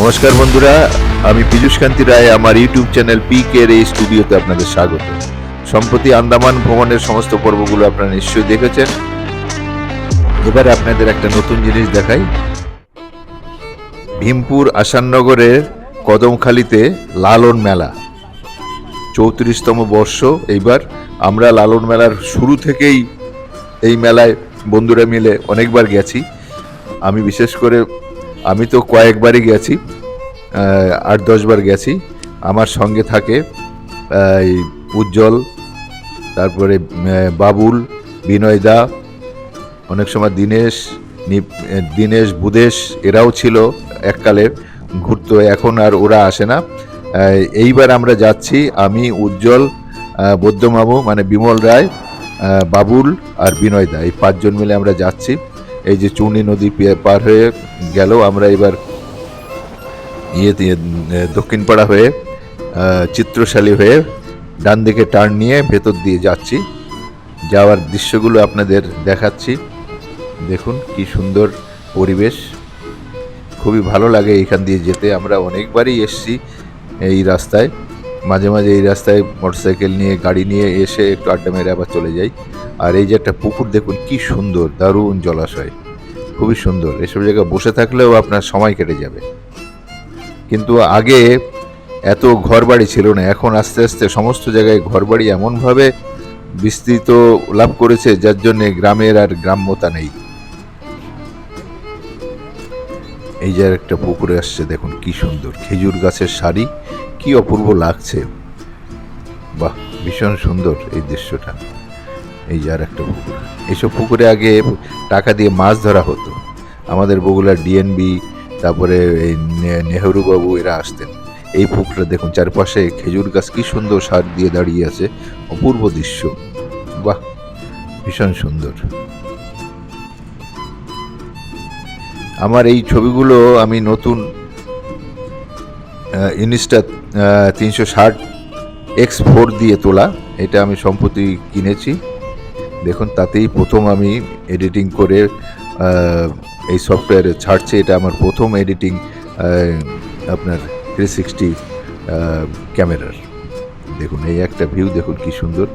নমস্কার বন্ধুরা, আমি পীযূষ কান্তি রায়। আমার ইউটিউব চ্যানেল পিকের এই স্টুডিওতে আপনাদের স্বাগত। সম্প্রতি আন্দামান ভ্রমণের সমস্ত পর্বগুলো আপনারা নিশ্চয়ই দেখেছেন। এবারে আপনাদের একটা নতুন জিনিস দেখাই। ভীমপুর আসাননগরের কদমখালিতে লালন মেলা 34তম বর্ষ। এইবার আমরা লালন মেলার শুরু থেকেই এই মেলায় বন্ধুরা মিলে অনেকবার গেছি। আমি বিশেষ করে আমি তো কয়েকবারই গেছি, 8-10 বার গেছি। আমার সঙ্গে থাকে এই উজ্জ্বল, তারপরে বাবুল, বিনয়দা, অনেক সময় দীনেশ বুদেশ, এরাও ছিল এককালে ঘুরতো। এখন আর ওরা আসে না। এইবার আমরা যাচ্ছি, আমি, উজ্জ্বল, বৌদ্ধমামু মানে বিমল রায়, বাবুল আর বিনয়দা, এই 5 জন মিলে আমরা যাচ্ছি। এই যে চূর্ণী নদী পার হয়ে গেল, আমরা এবার দক্ষিণপাড়া হয়ে চিত্রশালী হয়ে ডান দিকে টার্ন নিয়ে ভেতর দিয়ে যাচ্ছি। যাওয়ার দৃশ্যগুলো আপনাদের দেখাচ্ছি। দেখুন কি সুন্দর পরিবেশ, খুবই ভালো লাগে এইখান দিয়ে যেতে। আমরা অনেকবারই এসছি এই রাস্তায়, মাঝে মাঝে এই রাস্তায় মোটরসাইকেল নিয়ে, গাড়ি নিয়ে এসে একটু আড্ডা মেরে আবার চলে যাই। আর এই যে একটা পুকুর দেখুন, কি সুন্দর, দারুণ জলাশয়, খুবই সুন্দর। এসব জায়গায় বসে থাকলেও আপনার সময় কেটে যাবে। কিন্তু আগে এত ঘরবাড়ি ছিল না, এখন আস্তে আস্তে সমস্ত জায়গায় ঘরবাড়ি এমনভাবে বিস্তৃত লাভ করেছে, যার জন্য গ্রামের আর গ্রাম্যতা নেই। এই যে একটা পুকুরে আসছে, দেখুন কি সুন্দর, খেজুর গাছের সারি, কি অপূর্ব লাগছে। বাহ, ভীষণ সুন্দর এই দৃশ্যটা। এই যে আর একটা পুকুর। এইসব পুকুরে আগে টাকা দিয়ে মাছ ধরা হতো। আমাদের বগুড়ার ডিএনবি, তারপরে এই নেহেরু বাবু, এরা আসতেন। এই পুকুরটা দেখুন, চারপাশে খেজুর গাছ, কি সুন্দর সার দিয়ে দাঁড়িয়ে আছে, অপূর্ব দৃশ্য। বাহ, ভীষণ সুন্দর। আমার এই ছবিগুলো আমি নতুন ইনস্টা 360X4 দিয়ে তোলা। এটা আমি সম্প্রতি কিনেছি। দেখুন, তাতেই প্রথম আমি এডিটিং করে এই সফটওয়্যারে ছাড়ছি। এটা আমার প্রথম এডিটিং আপনার 360 ক্যামেরার। দেখুন এই একটা ভিউ, দেখুন কি সুন্দর।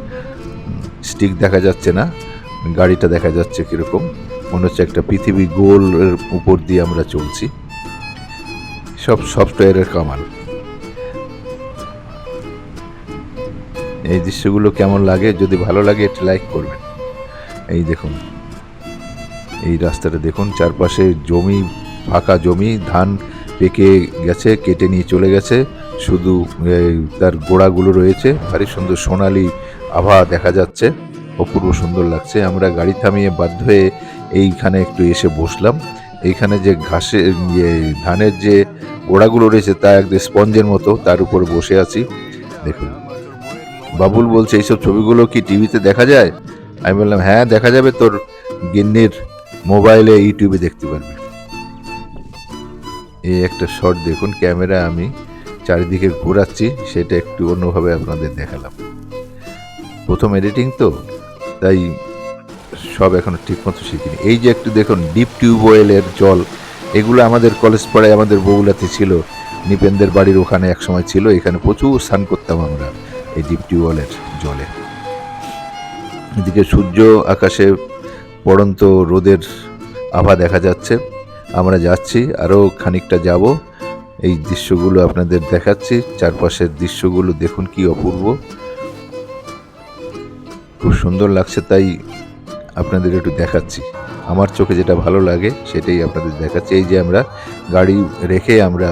স্টিক দেখা যাচ্ছে না, গাড়িটা দেখা যাচ্ছে কীরকম, মনে হচ্ছে একটা পৃথিবী গোলের উপর দিয়ে আমরা চলছি। সব সফটওয়্যারের কামাল। এই দৃশ্যগুলো কেমন লাগে? যদি ভালো লাগে একটু লাইক করবেন। এই দেখুন, এই রাস্তাটা দেখুন, চারপাশে জমি, ফাঁকা জমি, ধান পেকে গেছে, কেটে নিয়ে চলে গেছে, শুধু তার গোড়াগুলো রয়েছে। ভারী সুন্দর সোনালি আভা দেখা যাচ্ছে, অপূর্ব সুন্দর লাগছে। আমরা গাড়ি থামিয়ে বাধ্য হয়ে এইখানে একটু এসে বসলাম। এইখানে যে ঘাসে ধানের যে গোড়াগুলো রয়েছে, তা একদম স্পঞ্জের মতো, তার উপর বসে আছি। দেখুন, বাবুল বলছে এইসব ছবিগুলো কি টিভিতে দেখা যায়? আমি বললাম হ্যাঁ, দেখা যাবে, তোর গিন্নির মোবাইলে, ইউটিউবে দেখতে পারবে। এই একটা শট দেখুন, ক্যামেরা আমি চারিদিকে ঘোরাচ্ছি, সেটা একটু অন্যভাবে আপনাদের দেখালাম। প্রথম এডিটিং তো, তাই সব এখনো ঠিক মতো শিখিনি। এই যে একটু দেখুন, ডিপ টিউবওয়েলের জল, এগুলো আমাদের কলেজ পাড়ায়, আমাদের বগুড়াতে ছিল, নিপেনদের বাড়ির ওখানে একসময় ছিল। এখানে প্রচুর স্নান করতাম আমরা এই ডিপ টিউবওয়েলের জলে। এদিকে সূর্য, আকাশে পড়ন্ত রোদের আভা দেখা যাচ্ছে। আমরা যাচ্ছি, আরও খানিকটা যাব, এই দৃশ্যগুলো আপনাদের দেখাচ্ছি। চারপাশের দৃশ্যগুলো দেখুন কি অপূর্ব, খুব সুন্দর লাগছে, তাই আপনাদের একটু দেখাচ্ছি। আমার চোখে যেটা ভালো লাগে সেটাই আপনাদের দেখাচ্ছি। এই যে আমরা গাড়ি রেখে আমরা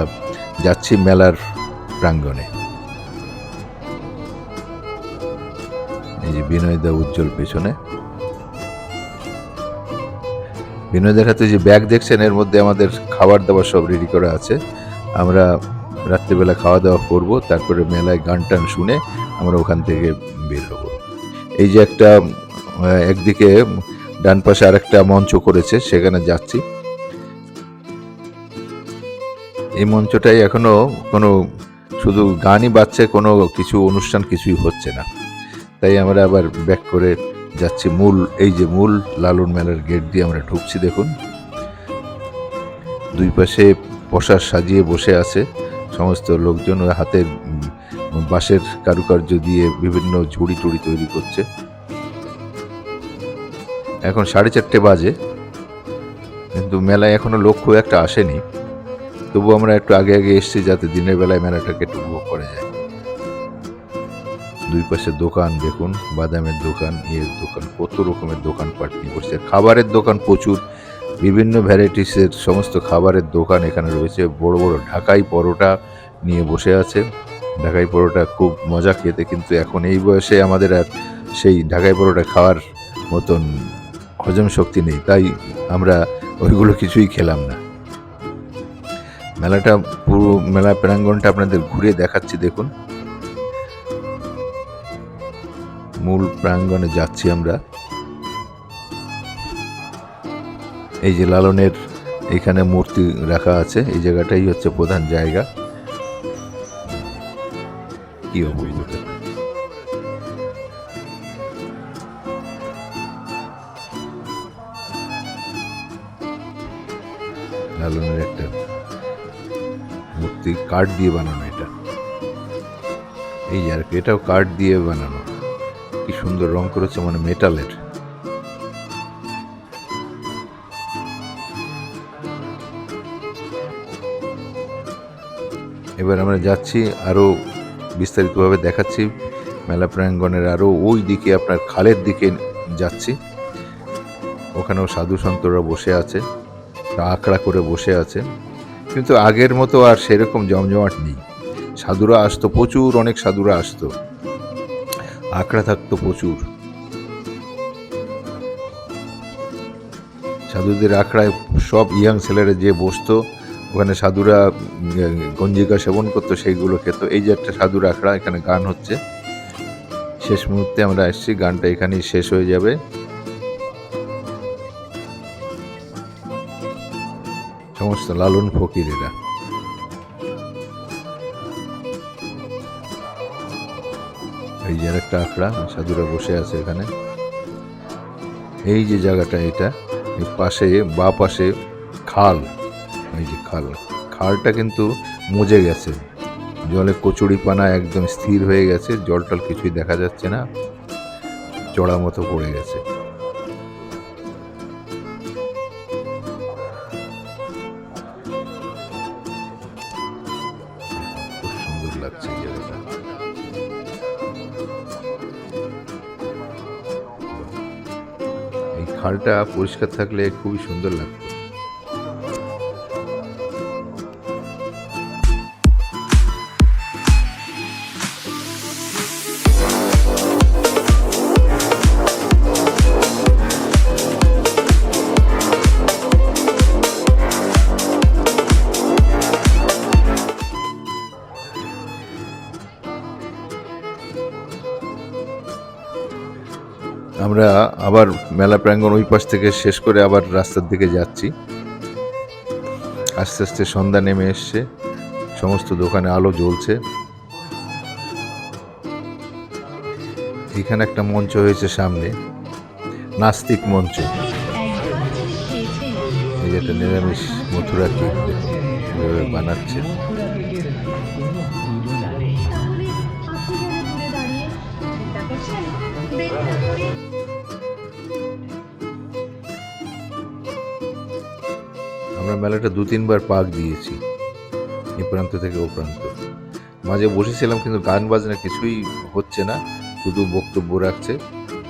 যাচ্ছি মেলার প্রাঙ্গণে। এই যে বিনয়দা, উজ্জ্বল পেছনে। বিনয়দার হাতে যে ব্যাগ দেখছেন, এর মধ্যে আমাদের খাবার দাবার সব রেডি করা আছে। আমরা রাত্রিবেলা খাওয়া দাওয়া করব, তারপরে মেলায় গান টান শুনে আমরা ওখান থেকে বের হব। এই যে একটা একদিকে ডান পাশে আর একটা মঞ্চ করেছে, সেখানে যাচ্ছি। এই মঞ্চটাই এখনো কোনো শুধু গানই বাজছে, কোনো কিছু অনুষ্ঠান কিছুই হচ্ছে না। তাই আমরা আবার ব্যাক করে যাচ্ছি মূল লালন মেলার গেট দিয়ে আমরা ঢুকছি। দেখুন দুই পাশে বসার সাজিয়ে বসে আছে সমস্ত লোকজন, হাতের বাঁশের কারুকার্য দিয়ে বিভিন্ন ঝুড়ি টুড়ি তৈরি করছে। এখন 4:30 বাজে, কিন্তু মেলায় এখনো লোক খুব একটা আসেনি। তবু আমরা একটু আগে আগে এসেছি যাতে দিনের বেলায় মেলাটাকে একটু উপভোগ করা যায়। দুই পাশে দোকান দেখুন, বাদামের দোকান, ইয়ের দোকান, কত রকমের দোকানপাট নিয়ে বসছে। খাবারের দোকান প্রচুর, বিভিন্ন ভ্যারাইটিসের সমস্ত খাবারের দোকান এখানে রয়েছে। বড় বড় ঢাকাই পরোটা নিয়ে বসে আছে। ঢাকাই পরোটা খুব মজা খেতে, কিন্তু এখন এই বয়সে আমাদের আর সেই ঢাকাই পরোটা খাওয়ার মতন হজম শক্তি নেই, তাই আমরা ওইগুলো কিছুই খেলাম না। মেলাটা পুরো মেলা প্রাঙ্গণটা আপনাদের ঘুরে দেখাচ্ছি দেখুন। মূল প্রাঙ্গণে যাচ্ছি আমরা। এই যে লালনের এখানে মূর্তি রাখা আছে, এই জায়গাটাই হচ্ছে প্রধান জায়গা। কি অবস্থা! লালনের একটা মূর্তি কাঠ দিয়ে বানানো, এটা এই আর কি, এটাও কাঠ দিয়ে বানানো। কি সুন্দর রং করেছে, মানে মেটালের। এবার আমরা যাচ্ছি, আরো বিস্তারিতভাবে দেখাচ্ছি মেলা প্রাঙ্গণের আরো ওই দিকে, আপনার খালের দিকে যাচ্ছি। ওখানেও সাধু সন্তরা বসে আছে, আখড়া করে বসে আছে, কিন্তু আগের মতো আর সেরকম জমজমাট নেই। সাধুরা আসতো প্রচুর, অনেক সাধুরা আসতো, আখড়া থাকতো প্রচুর। সাধুদের আখড়ায় সব ইয়াং ছেলেরা যে বসতো, ওখানে সাধুরা গঞ্জিকা সেবন করতো, সেইগুলো খেত। এই যে একটা সাধুর আখড়া, এখানে গান হচ্ছে। শেষ মুহূর্তে আমরা আসছি, গানটা এখানেই শেষ হয়ে যাবে। সমস্ত লালন ফকিরেরা। এই যে একটা আখড়া, সাধুরা বসে আছে এখানে। এই যে জায়গাটা, এটা পাশে বা পাশে খাল, এই যে খালটা কিন্তু মজে গেছে, জলে কচুরি পানা একদম স্থির হয়ে গেছে, জল টল কিছুই দেখা যাচ্ছে না, চড়া মতো পড়ে গেছে। খুব সুন্দর লাগছে এই জায়গাটা। এই খালটা পরিষ্কার থাকলে খুবই সুন্দর লাগতো। আমরা আবার মেলা প্রাঙ্গণ ওই পাশ থেকে শেষ করে আবার রাস্তার দিকে যাচ্ছি। আস্তে আস্তে সন্ধ্যা নেমে এসছে, সমস্ত দোকানে আলো জ্বলছে। এখানে একটা মঞ্চ হয়েছে সামনে, নাস্তিক মঞ্চ। এই যেটা নিরামিষ মথুরা কেক বানাচ্ছে। আমরা মেলাটা 2-3 বার পাক দিয়েছি, এই প্রান্ত থেকে ও প্রান্ত। মাঝে বসেছিলাম, কিন্তু গান বাজনা কিছুই হচ্ছে না, শুধু বক্তব্য রাখছে।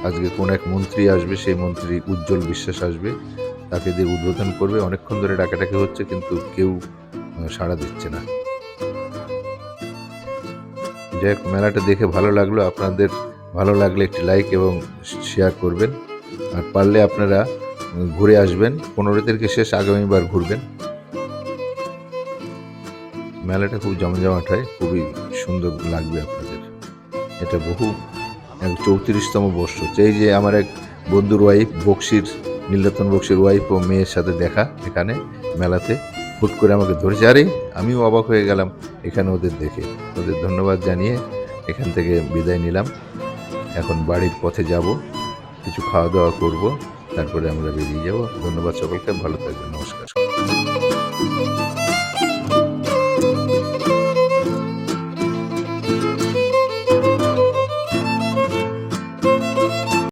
আজকে কোন এক মন্ত্রী আসবে, সেই মন্ত্রী উজ্জ্বল বিশ্বাস আসবে, তাকে দিয়ে উদ্বোধন করবে। অনেকক্ষণ ধরে ডাকাডাকি হচ্ছে, কিন্তু কেউ সাড়া দিচ্ছে না। যাই হোক, মেলাটা দেখে ভালো লাগলো। আপনাদের ভালো লাগলে একটি লাইক এবং শেয়ার করবেন, আর পারলে আপনারা ঘুরে আসবেন। 15 তারিখে শেষ, আগামীবার ঘুরবেন। মেলাটা খুব জমজমাট হয়, খুবই সুন্দর লাগবে আপনাদের। এটা বহু 34তম বর্ষ হচ্ছে। এই যে আমার এক বন্ধুর ওয়াইফ, বক্সির নীলরতন বক্সির ওয়াইফ ও মেয়ের সাথে দেখা এখানে মেলাতে, হুট করে আমাকে ধরেছে। আরে আমিও অবাক হয়ে গেলাম এখানে ওদের দেখে। ওদের ধন্যবাদ জানিয়ে এখান থেকে বিদায় নিলাম। এখন বাড়ির পথে যাব, কিছু খাওয়া দাওয়া করব, তারপরে আমরা বেরিয়ে যাব। ধন্যবাদ সকলকে, ভালো থাকবেন, নমস্কার।